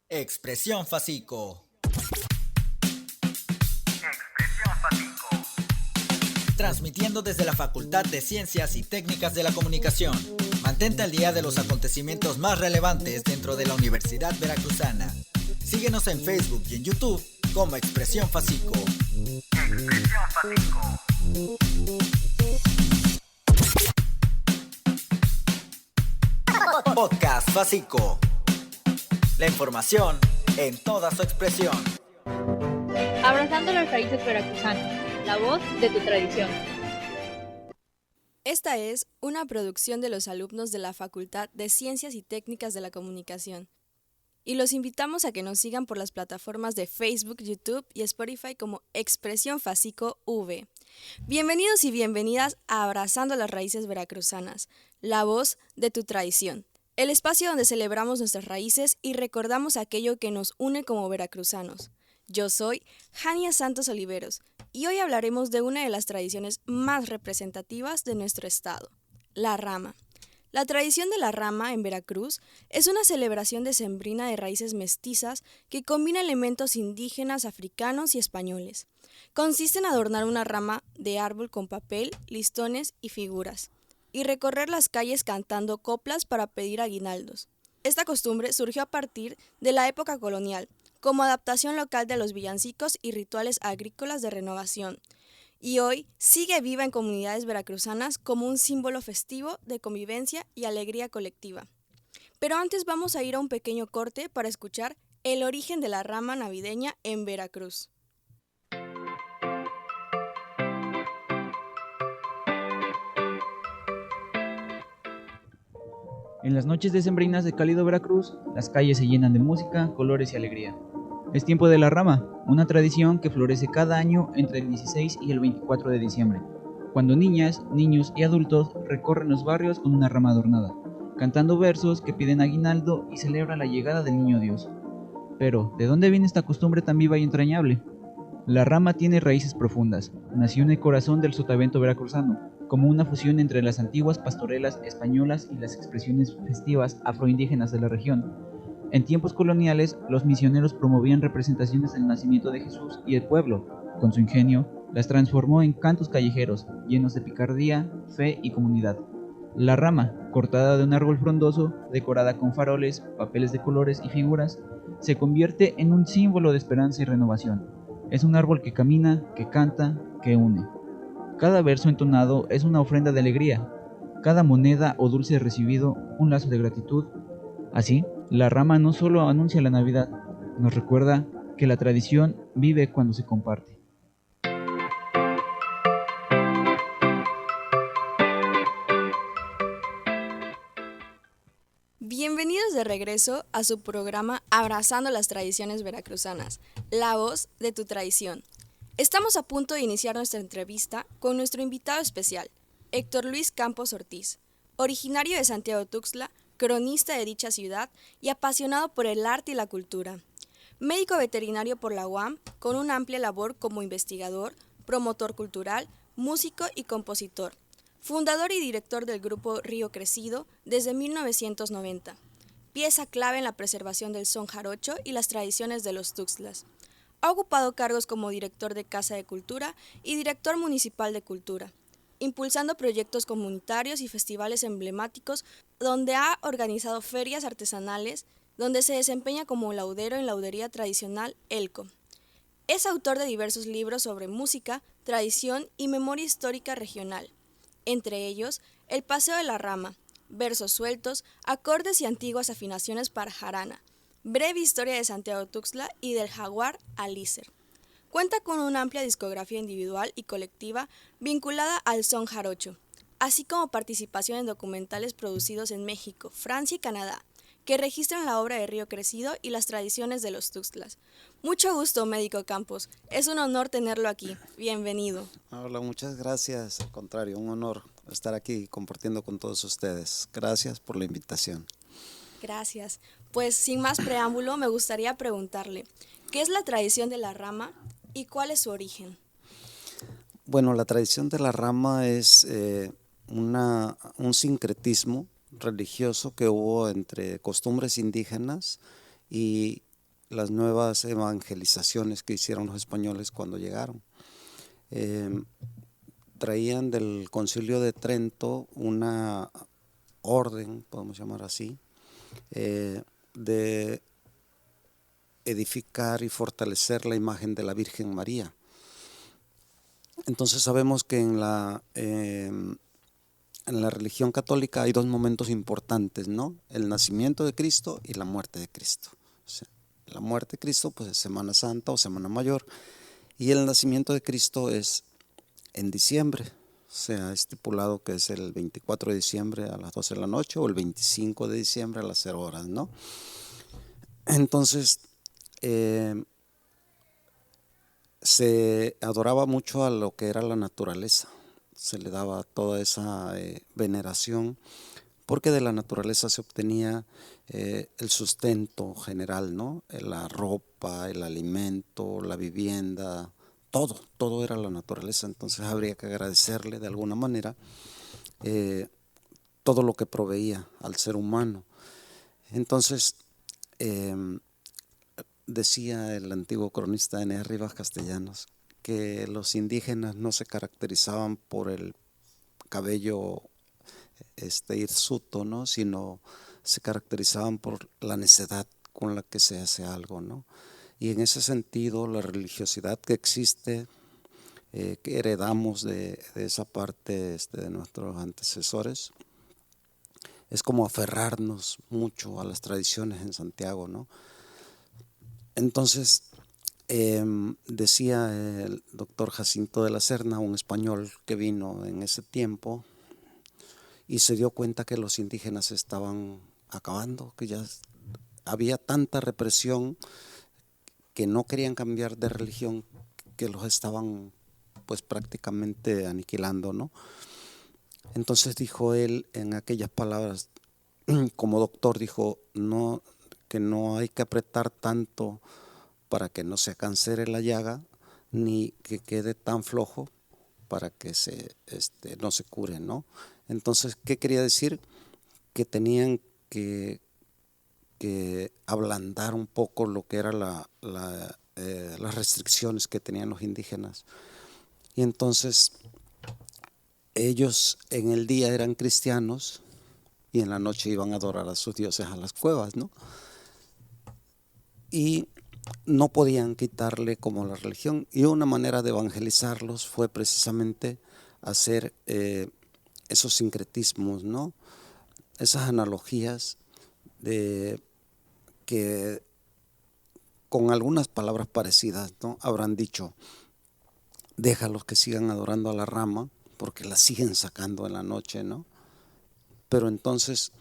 Expresión Facico. Transmitiendo desde la Facultad de Ciencias y Técnicas de la Comunicación. Mantente al día de los acontecimientos más relevantes dentro de la Universidad Veracruzana. Síguenos en Facebook y en YouTube como Expresión Facico. Expresión Facico. Podcast Facico. La información en toda su expresión. Abrazando las raíces veracruzanas, la voz de tu tradición. Esta es una producción de los alumnos de la Facultad de Ciencias y Técnicas de la Comunicación. Y los invitamos a que nos sigan por las plataformas de Facebook, YouTube y Spotify como Expresión Facico V. Bienvenidos y bienvenidas a Abrazando las Raíces Veracruzanas, la voz de tu tradición. El espacio donde celebramos nuestras raíces y recordamos aquello que nos une como veracruzanos. Yo soy Jania Santos Oliveros y hoy hablaremos de una de las tradiciones más representativas de nuestro estado, la rama. La tradición de la rama en Veracruz es una celebración decembrina de raíces mestizas que combina elementos indígenas, africanos y españoles. Consiste en adornar una rama de árbol con papel, listones y figuras, y recorrer las calles cantando coplas para pedir aguinaldos. Esta costumbre surgió a partir de la época colonial, como adaptación local de los villancicos y rituales agrícolas de renovación, y hoy sigue viva en comunidades veracruzanas como un símbolo festivo de convivencia y alegría colectiva. Pero antes vamos a ir a un pequeño corte para escuchar el origen de la rama navideña en Veracruz. En las noches decembrinas de cálido Veracruz, las calles se llenan de música, colores y alegría. Es tiempo de la rama, una tradición que florece cada año entre el 16 y el 24 de diciembre, cuando niñas, niños y adultos recorren los barrios con una rama adornada, cantando versos que piden aguinaldo y celebran la llegada del Niño Dios. Pero, ¿de dónde viene esta costumbre tan viva y entrañable? La rama tiene raíces profundas. Nació en el corazón del sotavento veracruzano, como una fusión entre las antiguas pastorelas españolas y las expresiones festivas afroindígenas de la región. En tiempos coloniales, los misioneros promovían representaciones del nacimiento de Jesús y el pueblo, con su ingenio, las transformó en cantos callejeros, llenos de picardía, fe y comunidad. La rama, cortada de un árbol frondoso, decorada con faroles, papeles de colores y figuras, se convierte en un símbolo de esperanza y renovación. Es un árbol que camina, que canta, que une. Cada verso entonado es una ofrenda de alegría, cada moneda o dulce recibido un lazo de gratitud. Así, la rama no solo anuncia la Navidad, nos recuerda que la tradición vive cuando se comparte. Bienvenidos de regreso a su programa Abrazando las Tradiciones Veracruzanas, la voz de tu tradición. Estamos a punto de iniciar nuestra entrevista con nuestro invitado especial, Héctor Luis Campos Ortiz, originario de Santiago Tuxtla, cronista de dicha ciudad y apasionado por el arte y la cultura. Médico veterinario por la UAM, con una amplia labor como investigador, promotor cultural, músico y compositor. Fundador y director del grupo Río Crecido desde 1990. Pieza clave en la preservación del son jarocho y las tradiciones de los tuxtlas. Ha ocupado cargos como director de Casa de Cultura y director municipal de Cultura, impulsando proyectos comunitarios y festivales emblemáticos donde ha organizado ferias artesanales, donde se desempeña como laudero en laudería tradicional Elco. Es autor de diversos libros sobre música, tradición y memoria histórica regional, entre ellos El Paseo de la Rama, versos sueltos, acordes y antiguas afinaciones para jarana, breve historia de Santiago Tuxtla y del jaguar Alícer. Cuenta con una amplia discografía individual y colectiva vinculada al son jarocho, así como participación en documentales producidos en México, Francia y Canadá, que registran la obra de Río Crecido y las tradiciones de los tuxtlas. Mucho gusto, médico Campos. Es un honor tenerlo aquí. Bienvenido. Hola, muchas gracias. Al contrario, un honor estar aquí compartiendo con todos ustedes. Gracias por la invitación. Gracias. Pues sin más preámbulo, me gustaría preguntarle, ¿qué es la tradición de la rama y cuál es su origen? Bueno, la tradición de la rama es un sincretismo religioso que hubo entre costumbres indígenas y las nuevas evangelizaciones que hicieron los españoles cuando llegaron. Traían del Concilio de Trento una orden, podemos llamar así, de edificar y fortalecer la imagen de la Virgen María. Entonces sabemos que en la religión católica hay dos momentos importantes, ¿no? El nacimiento de Cristo y la muerte de Cristo. O sea, la muerte de Cristo pues es Semana Santa o Semana Mayor, y el nacimiento de Cristo es en diciembre. Se ha estipulado que es el 24 de diciembre a las 12 de la noche o el 25 de diciembre a las 0 horas, ¿no? Entonces, se adoraba mucho a lo que era la naturaleza, se le daba toda esa veneración, porque de la naturaleza se obtenía el sustento general, ¿no? La ropa, el alimento, la vivienda, todo era la naturaleza. Entonces habría que agradecerle de alguna manera todo lo que proveía al ser humano. Entonces, decía el antiguo cronista Eneas Rivas Castellanos que los indígenas no se caracterizaban por el cabello hirsuto, ¿no? Sino se caracterizaban por la necedad con la que se hace algo, ¿no? Y en ese sentido la religiosidad que existe, que heredamos de esa parte de nuestros antecesores, es como aferrarnos mucho a las tradiciones en Santiago, ¿no? Entonces, decía el doctor Jacinto de la Serna, un español que vino en ese tiempo, y se dio cuenta que los indígenas estaban acabando, que ya había tanta represión, que no querían cambiar de religión, que los estaban pues prácticamente aniquilando, ¿no? Entonces dijo él en aquellas palabras, como doctor, dijo, no, que no hay que apretar tanto para que no se cancere la llaga, ni que quede tan flojo para que no se cure, ¿no? Entonces, ¿qué quería decir? Que tenían que ablandar un poco lo que eran las restricciones que tenían los indígenas. Y entonces ellos en el día eran cristianos y en la noche iban a adorar a sus dioses a las cuevas, ¿no? Y no podían quitarle como la religión, y una manera de evangelizarlos fue precisamente hacer esos sincretismos, ¿no? Esas analogías de que con algunas palabras parecidas, ¿no? Habrán dicho, déjalos que sigan adorando a la rama porque la siguen sacando en la noche, ¿no? Pero entonces,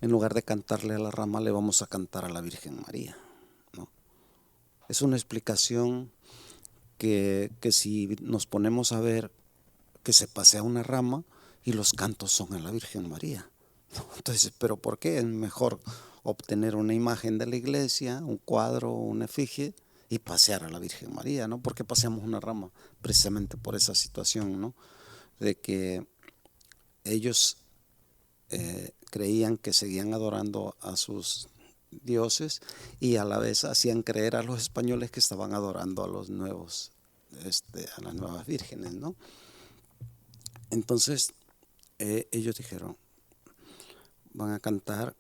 en lugar de cantarle a la rama, le vamos a cantar a la Virgen María, ¿no? Es una explicación que si nos ponemos a ver, que se pasea una rama y los cantos son a la Virgen María, ¿no? Entonces, ¿pero por qué? Es mejor obtener una imagen de la iglesia, un cuadro, una efigie, y pasear a la Virgen María, ¿no? ¿Por qué paseamos una rama? Precisamente por esa situación, ¿no? De que ellos creían que seguían adorando a sus dioses y a la vez hacían creer a los españoles que estaban adorando a los nuevos, a las nuevas vírgenes, ¿no? Entonces ellos dijeron, van a cantar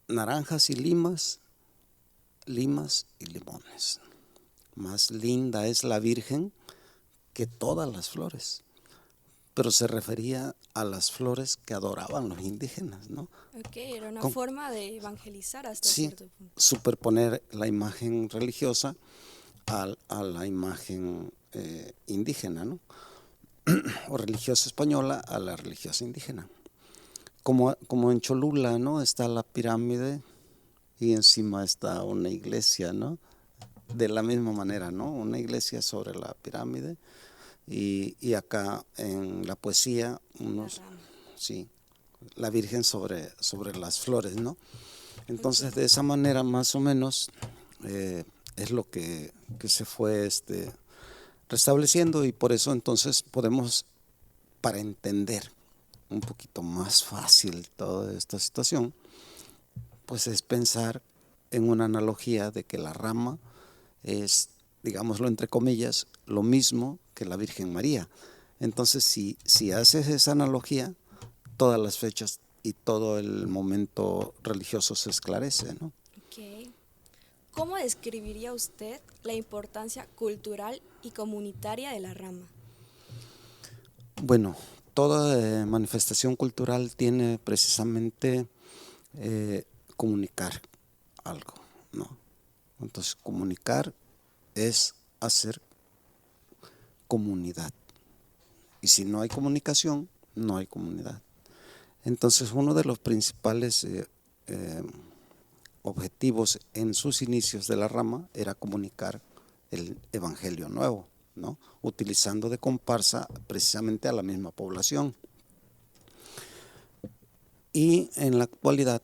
naranjas y limas, limas y limones. Más linda es la Virgen que todas las flores. Pero se refería a las flores que adoraban los indígenas, ¿no? Ok, era una forma de evangelizar hasta cierto punto. Superponer la imagen religiosa a la imagen indígena, ¿no? O religiosa española a la religiosa indígena. Como en Cholula, ¿no? Está la pirámide y encima está una iglesia, ¿no? De la misma manera, ¿no? Una iglesia sobre la pirámide y acá en la poesía la Virgen sobre las flores, ¿no? Entonces de esa manera más o menos es lo que se fue restableciendo, y por eso entonces podemos, para entender un poquito más fácil toda esta situación, pues es pensar en una analogía de que la rama es, digámoslo entre comillas, lo mismo que la Virgen María. Entonces, si haces esa analogía, todas las fechas y todo el momento religioso se esclarece, ¿no? Ok. ¿Cómo describiría usted la importancia cultural y comunitaria de la rama? Bueno, toda manifestación cultural tiene precisamente comunicar algo, ¿no? Entonces, comunicar es hacer comunidad. Y si no hay comunicación, no hay comunidad. Entonces, uno de los principales objetivos en sus inicios de la rama era comunicar el Evangelio nuevo, ¿no? Utilizando de comparsa precisamente a la misma población. Y en la actualidad,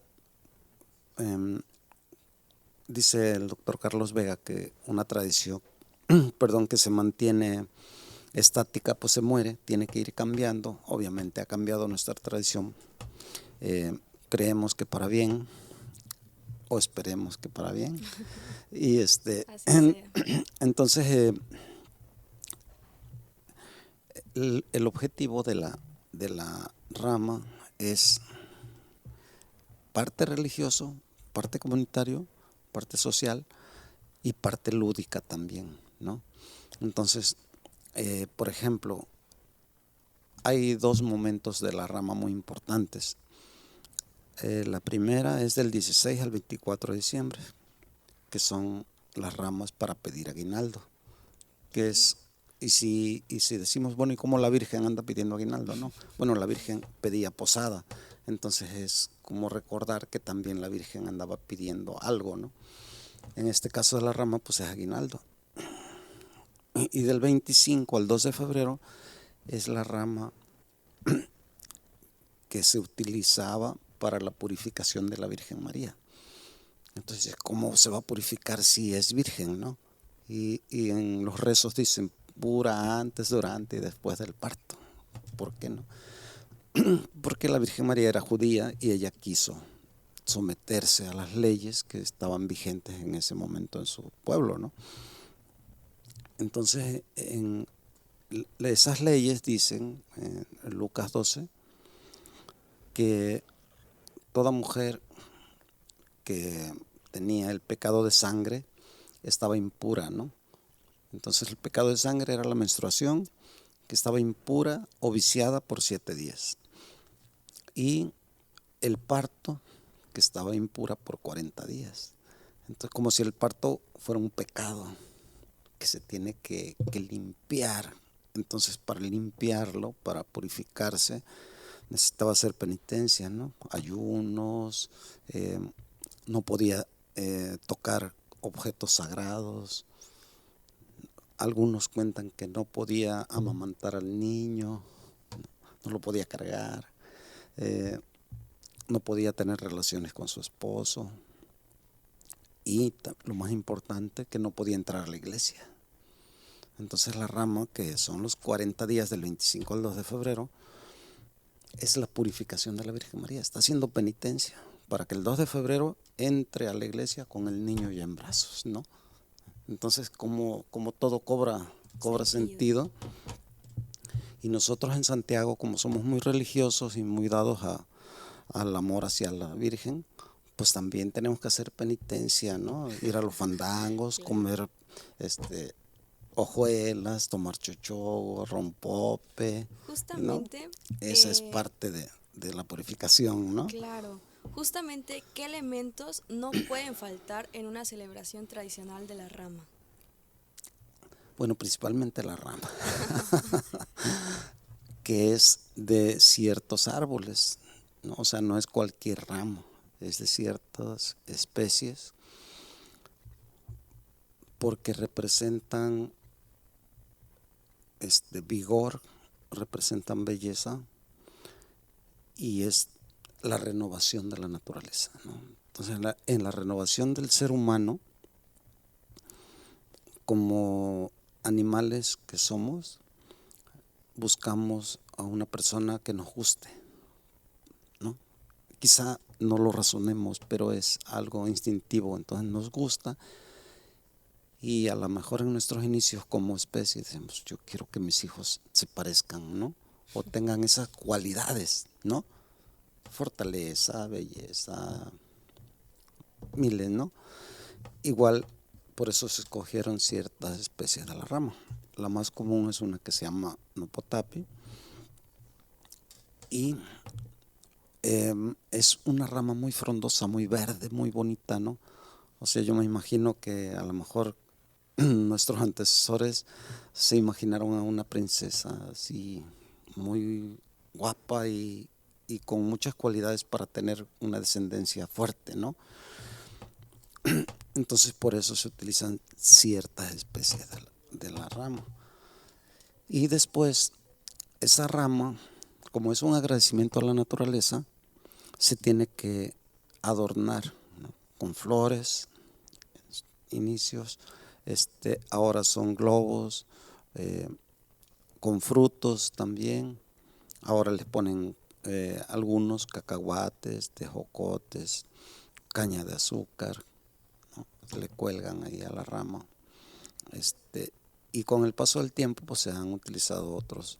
dice el doctor Carlos Vega que una tradición que se mantiene estática, pues se muere, tiene que ir cambiando. Obviamente ha cambiado nuestra tradición. Creemos que para bien, o esperemos que para bien. Y entonces el objetivo de la rama es parte religioso, parte comunitario, parte social y parte lúdica también, ¿no? Entonces, por ejemplo, hay dos momentos de la rama muy importantes. La primera es del 16 al 24 de diciembre, que son las ramas para pedir aguinaldo, que es, y si decimos, bueno, ¿y cómo la Virgen anda pidiendo aguinaldo? No, bueno, la Virgen pedía posada, entonces es como recordar que también la Virgen andaba pidiendo algo, ¿no? En este caso de la rama, pues es aguinaldo. Y del 25 al 2 de febrero es la rama que se utilizaba para la purificación de la Virgen María. Entonces, ¿cómo se va a purificar si es virgen, no? Y en los rezos dicen pura antes, durante y después del parto. ¿Por qué no? Porque la Virgen María era judía y ella quiso someterse a las leyes que estaban vigentes en ese momento en su pueblo, ¿no? Entonces, en esas leyes dicen, en Lucas 12, que toda mujer que tenía el pecado de sangre estaba impura, ¿no? Entonces el pecado de sangre era la menstruación, que estaba impura o viciada por 7 días. Y el parto, que estaba impura por 40 días. Entonces, como si el parto fuera un pecado que se tiene que limpiar. Entonces, para limpiarlo, para purificarse, necesitaba hacer penitencia, ¿no? Ayunos, no podía tocar objetos sagrados. Algunos cuentan que no podía amamantar al niño, no lo podía cargar, no podía tener relaciones con su esposo y lo más importante, que no podía entrar a la iglesia. Entonces la rama, que son los 40 días del 25 al 2 de febrero, es la purificación de la Virgen María. Está haciendo penitencia para que el 2 de febrero entre a la iglesia con el niño ya en brazos, ¿no? Entonces, como todo cobra sentido. Y nosotros en Santiago, como somos muy religiosos y muy dados al amor hacia la Virgen, pues también tenemos que hacer penitencia, ¿no? Ir a los fandangos, comer hojuelas, tomar chochogo, rompope. Justamente, ¿no? Esa es parte de la purificación, ¿no? claro. Justamente, ¿qué elementos no pueden faltar en una celebración tradicional de la rama? Bueno, principalmente la rama, que es de ciertos árboles, ¿no? O sea, no es cualquier ramo, es de ciertas especies, porque representan vigor, representan belleza y es la renovación de la naturaleza, ¿no? Entonces, en la renovación del ser humano, como animales que somos, buscamos a una persona que nos guste, ¿no? Quizá no lo razonemos, pero es algo instintivo, entonces nos gusta. Y a lo mejor en nuestros inicios como especie decimos, yo quiero que mis hijos se parezcan, ¿no? O tengan esas cualidades, ¿no? Fortaleza, belleza, miles, ¿no? Igual, por eso se escogieron ciertas especies de la rama. La más común es una que se llama Nopotapi. Y es una rama muy frondosa, muy verde, muy bonita, ¿no? O sea, yo me imagino que a lo mejor nuestros antecesores se imaginaron a una princesa así muy guapa y con muchas cualidades para tener una descendencia fuerte, ¿no? Entonces por eso se utilizan ciertas especies de la rama. Y después esa rama, como es un agradecimiento a la naturaleza, se tiene que adornar, ¿no? Con flores, inicios, ahora son globos, con frutos también. Ahora les ponen algunos cacahuates, tejocotes, caña de azúcar, ¿no? Le cuelgan ahí a la rama. Y con el paso del tiempo pues se han utilizado otros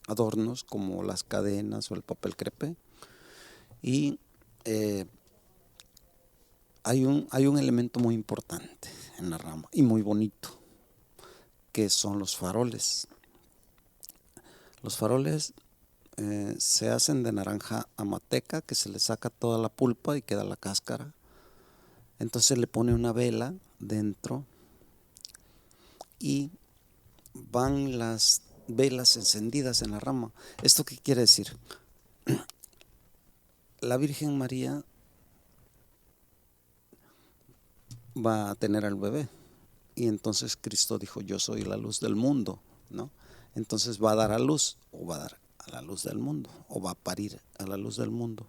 adornos como las cadenas o el papel crepé. Y hay un elemento muy importante en la rama y muy bonito, que son los faroles. Los faroles se hacen de naranja amateca, que se le saca toda la pulpa y queda la cáscara. Entonces le pone una vela dentro y van las velas encendidas en la rama. ¿Esto qué quiere decir? La Virgen María va a tener al bebé y entonces Cristo dijo, yo soy la luz del mundo, ¿no? Entonces va a dar a luz, o va a dar a la luz del mundo, o va a parir a la luz del mundo.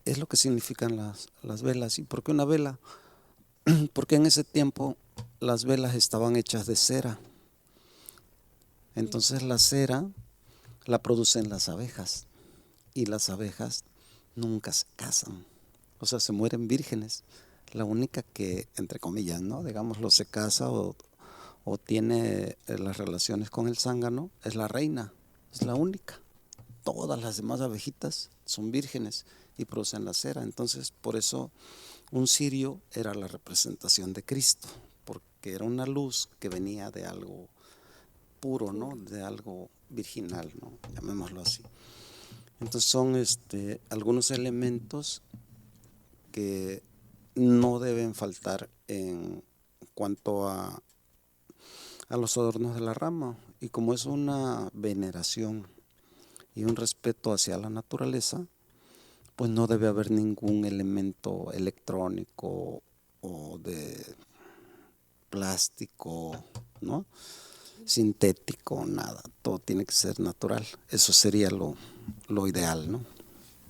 Es lo que significan las velas. ¿Y por qué una vela? Porque en ese tiempo las velas estaban hechas de cera. Entonces la cera la producen las abejas y las abejas nunca se casan, o sea, se mueren vírgenes. La única que, entre comillas, ¿no? Digámoslo, se casa o tiene las relaciones con el zángano es la reina, es la única. Todas las demás abejitas son vírgenes y producen la cera. Entonces, por eso un cirio era la representación de Cristo, porque era una luz que venía de algo puro, ¿no? De algo virginal, ¿no? Llamémoslo así. Entonces son algunos elementos que no deben faltar en cuanto a los adornos de la rama. Y como es una veneración y un respeto hacia la naturaleza, pues no debe haber ningún elemento electrónico o de plástico, ¿no? Sintético, nada. Todo tiene que ser natural. Eso sería lo ideal, ¿no?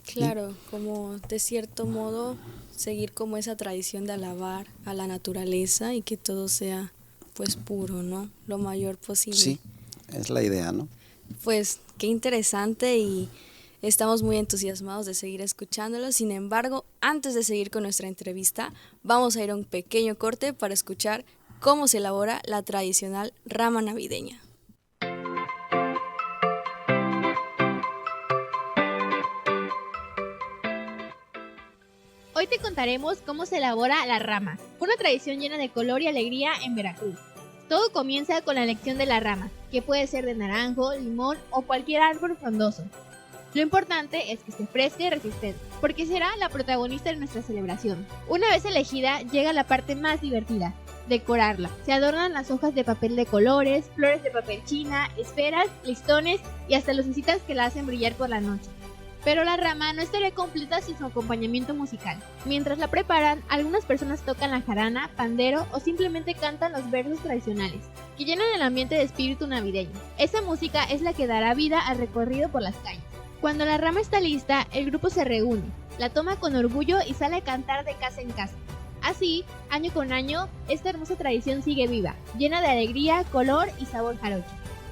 Claro, como de cierto modo seguir como esa tradición de alabar a la naturaleza y que todo sea pues puro, ¿no? Lo mayor posible. Sí, es la idea, ¿no? Pues qué interesante y estamos muy entusiasmados de seguir escuchándolo. Sin embargo, antes de seguir con nuestra entrevista, vamos a ir a un pequeño corte para escuchar cómo se elabora la tradicional rama navideña. Hoy te contaremos cómo se elabora la rama, una tradición llena de color y alegría en Veracruz. Todo comienza con la elección de la rama, que puede ser de naranjo, limón o cualquier árbol frondoso. Lo importante es que esté fresca y resistente, porque será la protagonista de nuestra celebración. Una vez elegida, llega la parte más divertida, decorarla. Se adornan las hojas de papel de colores, flores de papel china, esferas, listones y hasta lucecitas que la hacen brillar por la noche. Pero la rama no estaría completa sin su acompañamiento musical. Mientras la preparan, algunas personas tocan la jarana, pandero o simplemente cantan los versos tradicionales, que llenan el ambiente de espíritu navideño. Esa música es la que dará vida al recorrido por las calles. Cuando la rama está lista, el grupo se reúne, la toma con orgullo y sale a cantar de casa en casa. Así, año con año, esta hermosa tradición sigue viva, llena de alegría, color y sabor jarocho.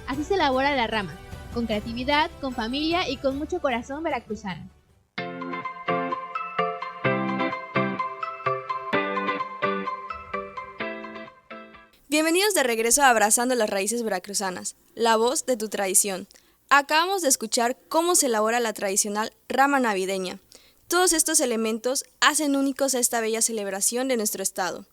Así se elabora la rama, con creatividad, con familia y con mucho corazón veracruzano. Bienvenidos de regreso a Abrazando las Raíces Veracruzanas, la voz de tu tradición. Acabamos de escuchar cómo se elabora la tradicional rama navideña. Todos estos elementos hacen únicos a esta bella celebración de nuestro estado.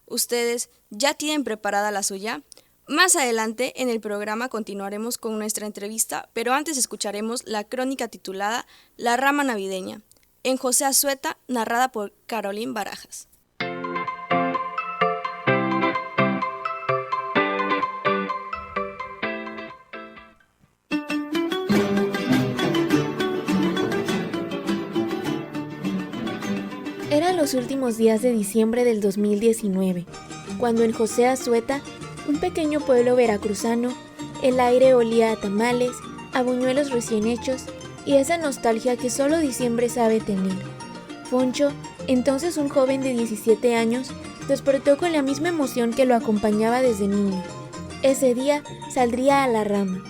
¿Ustedes ya tienen preparada la suya? Más adelante en el programa continuaremos con nuestra entrevista, pero antes escucharemos la crónica titulada La rama navideña, en José Azueta, narrada por Carolín Barajas. Eran los últimos días de diciembre del 2019, cuando en José Azueta, un pequeño pueblo veracruzano, el aire olía a tamales, a buñuelos recién hechos y esa nostalgia que solo diciembre sabe tener. Foncho, entonces un joven de 17 años, despertó con la misma emoción que lo acompañaba desde niño. Ese día saldría a la rama.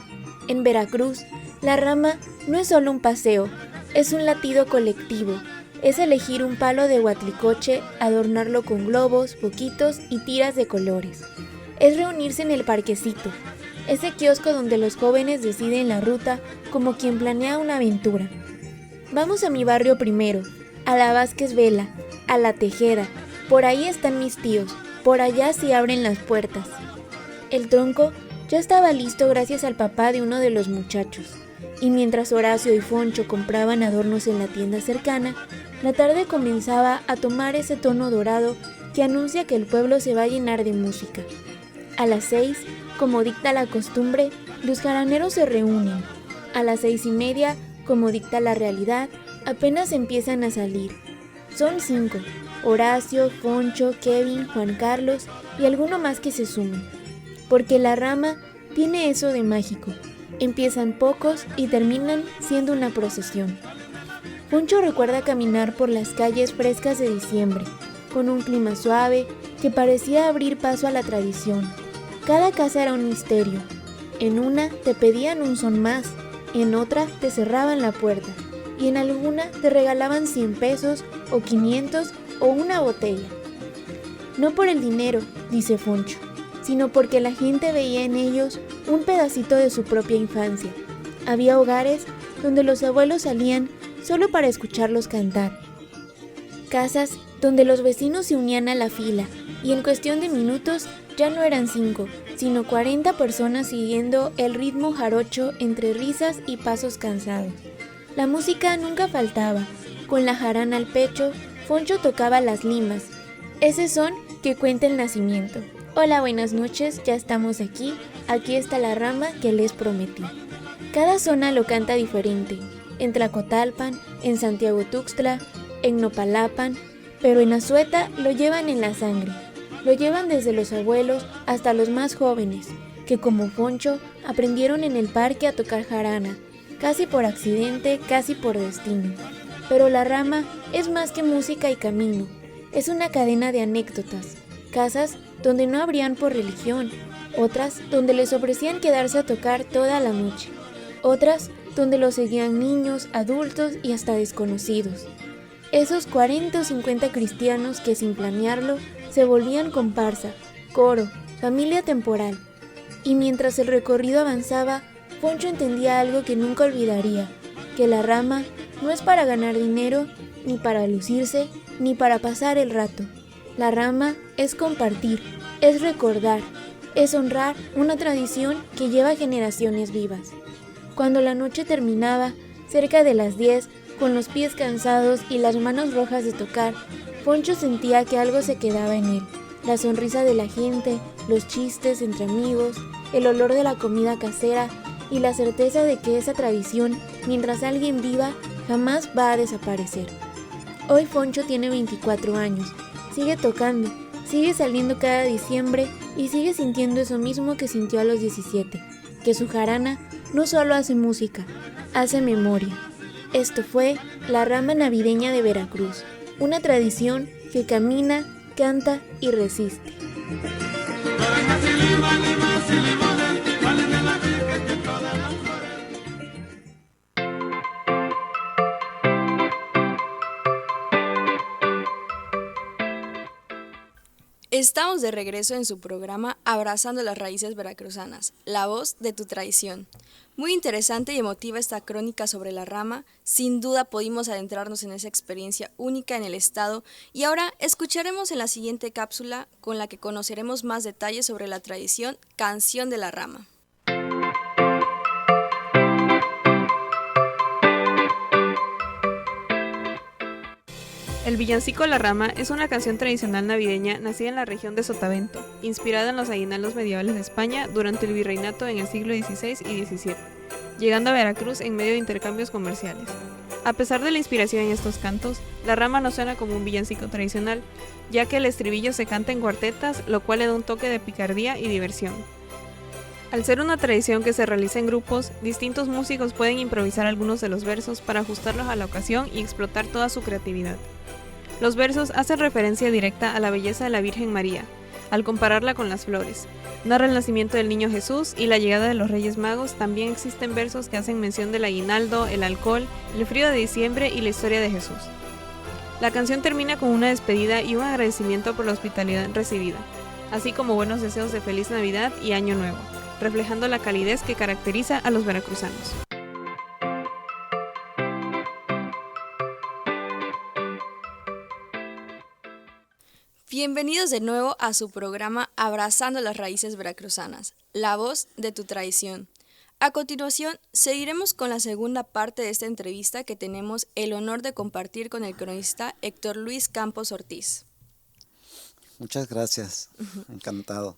En Veracruz, la rama no es solo un paseo, es un latido colectivo. Es elegir un palo de huatlicoche, adornarlo con globos, foquitos y tiras de colores. Es reunirse en el parquecito, ese kiosco donde los jóvenes deciden la ruta como quien planea una aventura. Vamos a mi barrio primero, a la Vázquez Vela, a la Tejeda. Por ahí están mis tíos, por allá sí abren las puertas. El tronco ya estaba listo gracias al papá de uno de los muchachos. Y mientras Horacio y Foncho compraban adornos en la tienda cercana, la tarde comenzaba a tomar ese tono dorado que anuncia que el pueblo se va a llenar de música. A las 6, como dicta la costumbre, los jaraneros se reúnen. A las 6:30, como dicta la realidad, apenas empiezan a salir. Son 5, Horacio, Foncho, Kevin, Juan Carlos y alguno más que se sumen. Porque la rama tiene eso de mágico. Empiezan pocos y terminan siendo una procesión. Foncho recuerda caminar por las calles frescas de diciembre, con un clima suave que parecía abrir paso a la tradición. Cada casa era un misterio. En una te pedían un son más, en otra te cerraban la puerta, y en alguna te regalaban 100 pesos o 500 o una botella. No por el dinero, dice Foncho, sino porque la gente veía en ellos un pedacito de su propia infancia. Había hogares donde los abuelos salían solo para escucharlos cantar. Casas donde los vecinos se unían a la fila y en cuestión de minutos ya no eran 5, sino 40 personas siguiendo el ritmo jarocho entre risas y pasos cansados. La música nunca faltaba. Con la jarana al pecho, Foncho tocaba las limas, ese son que cuenta el nacimiento. Hola, buenas noches, ya estamos aquí está la rama que les prometí. Cada zona lo canta diferente. En Tlacotalpan, en Santiago Tuxtla, en Nopalapan, pero en Azueta lo llevan en la sangre. Lo llevan desde los abuelos hasta los más jóvenes, que como Foncho aprendieron en el parque a tocar jarana, casi por accidente, casi por destino. Pero la rama es más que música y camino, es una cadena de anécdotas, casas donde no abrían por religión, otras donde les ofrecían quedarse a tocar toda la noche, otras donde lo seguían niños, adultos y hasta desconocidos. Esos 40 o 50 cristianos que sin planearlo se volvían comparsa, coro, familia temporal. Y mientras el recorrido avanzaba, Foncho entendía algo que nunca olvidaría, que la rama no es para ganar dinero, ni para lucirse, ni para pasar el rato. La rama es compartir, es recordar, es honrar una tradición que lleva generaciones vivas. Cuando la noche terminaba, cerca de las 10, con los pies cansados y las manos rojas de tocar, Foncho sentía que algo se quedaba en él. La sonrisa de la gente, los chistes entre amigos, el olor de la comida casera y la certeza de que esa tradición, mientras alguien viva, jamás va a desaparecer. Hoy Foncho tiene 24 años, sigue tocando, sigue saliendo cada diciembre y sigue sintiendo eso mismo que sintió a los 17, que su jarana no solo hace música, hace memoria. Esto fue la rama navideña de Veracruz, una tradición que camina, canta y resiste. Estamos de regreso en su programa Abrazando las Raíces Veracruzanas, la voz de tu tradición. Muy interesante y emotiva esta crónica sobre la rama, sin duda pudimos adentrarnos en esa experiencia única en el estado y ahora escucharemos en la siguiente cápsula con la que conoceremos más detalles sobre la tradición Canción de la Rama. El villancico La Rama es una canción tradicional navideña nacida en la región de Sotavento, inspirada en los aguinaldos medievales de España durante el virreinato en el siglo XVI y XVII, llegando a Veracruz en medio de intercambios comerciales. A pesar de la inspiración en estos cantos, La Rama no suena como un villancico tradicional, ya que el estribillo se canta en cuartetas, lo cual le da un toque de picardía y diversión. Al ser una tradición que se realiza en grupos, distintos músicos pueden improvisar algunos de los versos para ajustarlos a la ocasión y explotar toda su creatividad. Los versos hacen referencia directa a la belleza de la Virgen María, al compararla con las flores. Narra el nacimiento del niño Jesús y la llegada de los Reyes Magos. También existen versos que hacen mención del aguinaldo, el alcohol, el frío de diciembre y la historia de Jesús. La canción termina con una despedida y un agradecimiento por la hospitalidad recibida, así como buenos deseos de feliz Navidad y Año Nuevo, reflejando la calidez que caracteriza a los veracruzanos. Bienvenidos de nuevo a su programa Abrazando las Raíces Veracruzanas, la voz de tu tradición. A continuación, seguiremos con la segunda parte de esta entrevista que tenemos el honor de compartir con el cronista Héctor Luis Campos Ortiz. Muchas gracias, encantado.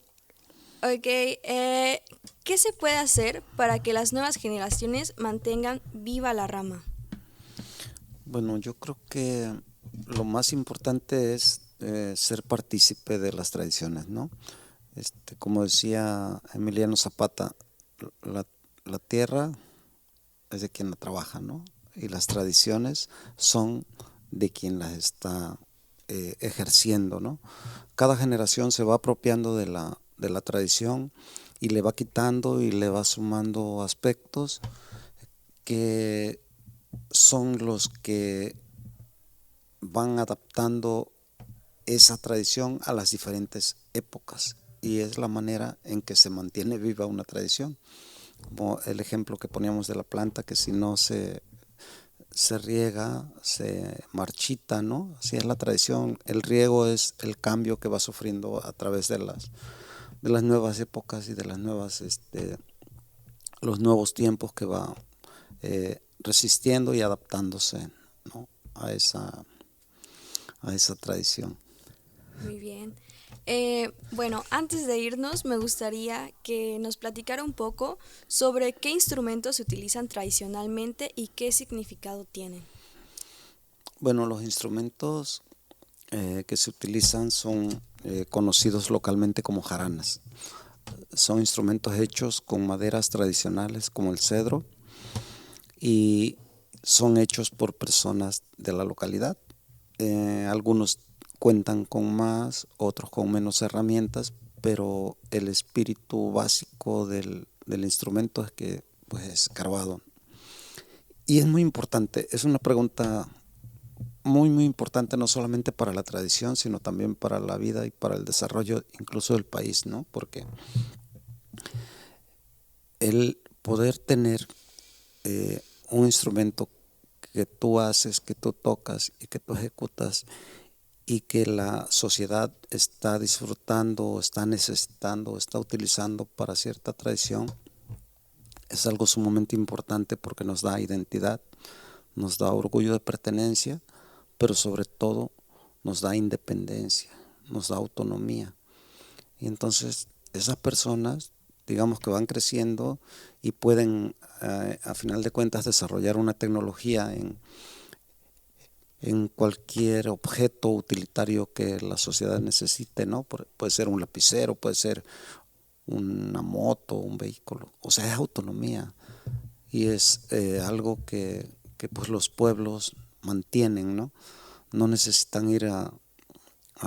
Ok, ¿qué se puede hacer para que las nuevas generaciones mantengan viva la rama? Bueno, yo creo que lo más importante es ser partícipe de las tradiciones, ¿no? Como decía Emiliano Zapata, la tierra es de quien la trabaja, ¿no? Y las tradiciones son de quien las está ejerciendo, ¿no? Cada generación se va apropiando de la tradición y le va quitando y le va sumando aspectos que son los que van adaptando esa tradición a las diferentes épocas, y es la manera en que se mantiene viva una tradición, como el ejemplo que poníamos de la planta, que si no se riega, se marchita, ¿no? Así es la tradición. El riego es el cambio que va sufriendo a través de las nuevas épocas y de las nuevas, los nuevos tiempos que va resistiendo y adaptándose, ¿no? a esa tradición. Muy bien. Bueno, antes de irnos, me gustaría que nos platicara un poco sobre qué instrumentos se utilizan tradicionalmente y qué significado tienen. Bueno, los instrumentos que se utilizan son conocidos localmente como jaranas. Son instrumentos hechos con maderas tradicionales como el cedro y son hechos por personas de la localidad. Algunos cuentan con más, otros con menos herramientas, pero el espíritu básico del instrumento es que pues, es carbado. Y es muy importante, es una pregunta muy, muy importante, no solamente para la tradición, sino también para la vida y para el desarrollo incluso del país, ¿no? Porque el poder tener un instrumento que tú haces, que tú tocas y que tú ejecutas y que la sociedad está disfrutando, está necesitando, está utilizando para cierta tradición, es algo sumamente importante porque nos da identidad, nos da orgullo de pertenencia, pero sobre todo nos da independencia, nos da autonomía. Y entonces esas personas, digamos que van creciendo y pueden, a final de cuentas, desarrollar una tecnología en cualquier objeto utilitario que la sociedad necesite, ¿no? Puede ser un lapicero, puede ser una moto, un vehículo. O sea, es autonomía y es algo que pues los pueblos mantienen, ¿no? No necesitan ir a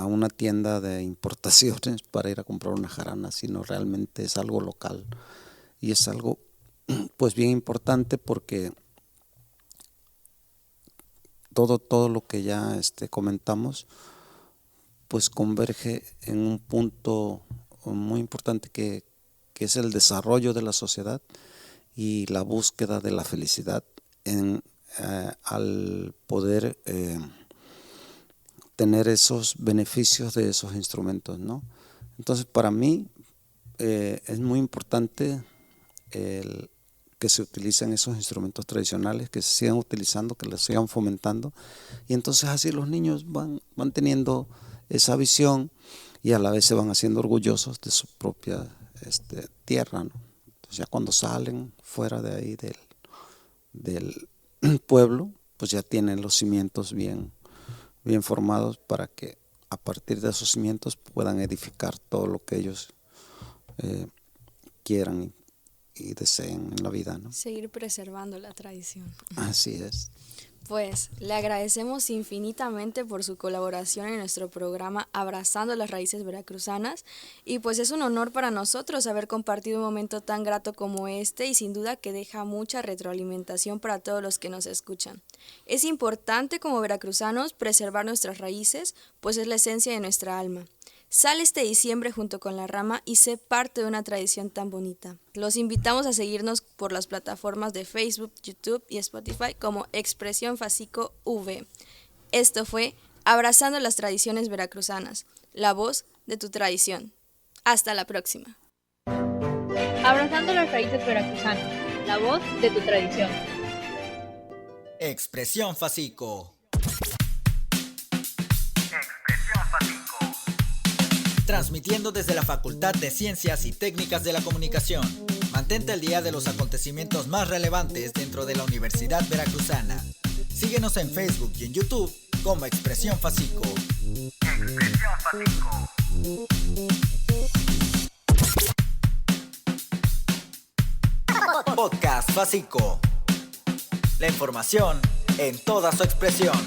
una tienda de importaciones para ir a comprar una jarana, sino realmente es algo local y es algo pues bien importante porque todo lo que ya comentamos pues converge en un punto muy importante que es el desarrollo de la sociedad y la búsqueda de la felicidad al poder tener esos beneficios de esos instrumentos, ¿no? Entonces, para mí es muy importante que se utilicen esos instrumentos tradicionales, que se sigan utilizando, que los sigan fomentando, y entonces así los niños van teniendo esa visión y a la vez se van haciendo orgullosos de su propia tierra, ¿no? Entonces ya cuando salen fuera de ahí del pueblo, pues ya tienen los cimientos bien formados para que a partir de esos cimientos puedan edificar todo lo que ellos quieran y deseen en la vida, ¿no? Seguir preservando la tradición. Así es. Pues le agradecemos infinitamente por su colaboración en nuestro programa Abrazando las Raíces Veracruzanas, y pues es un honor para nosotros haber compartido un momento tan grato como este, y sin duda que deja mucha retroalimentación para todos los que nos escuchan. Es importante como veracruzanos preservar nuestras raíces, pues es la esencia de nuestra alma. Sale este diciembre junto con La Rama y sé parte de una tradición tan bonita. Los invitamos a seguirnos por las plataformas de Facebook, YouTube y Spotify como Expresión Facico V. Esto fue Abrazando las Tradiciones Veracruzanas, la voz de tu tradición. Hasta la próxima. Abrazando las raíces veracruzanas, la voz de tu tradición. Expresión Facico. Transmitiendo desde la Facultad de Ciencias y Técnicas de la Comunicación. Mantente al día de los acontecimientos más relevantes dentro de la Universidad Veracruzana. Síguenos en Facebook y en YouTube como Expresión Facico. Expresión Facico. Podcast Facico. La información en toda su expresión.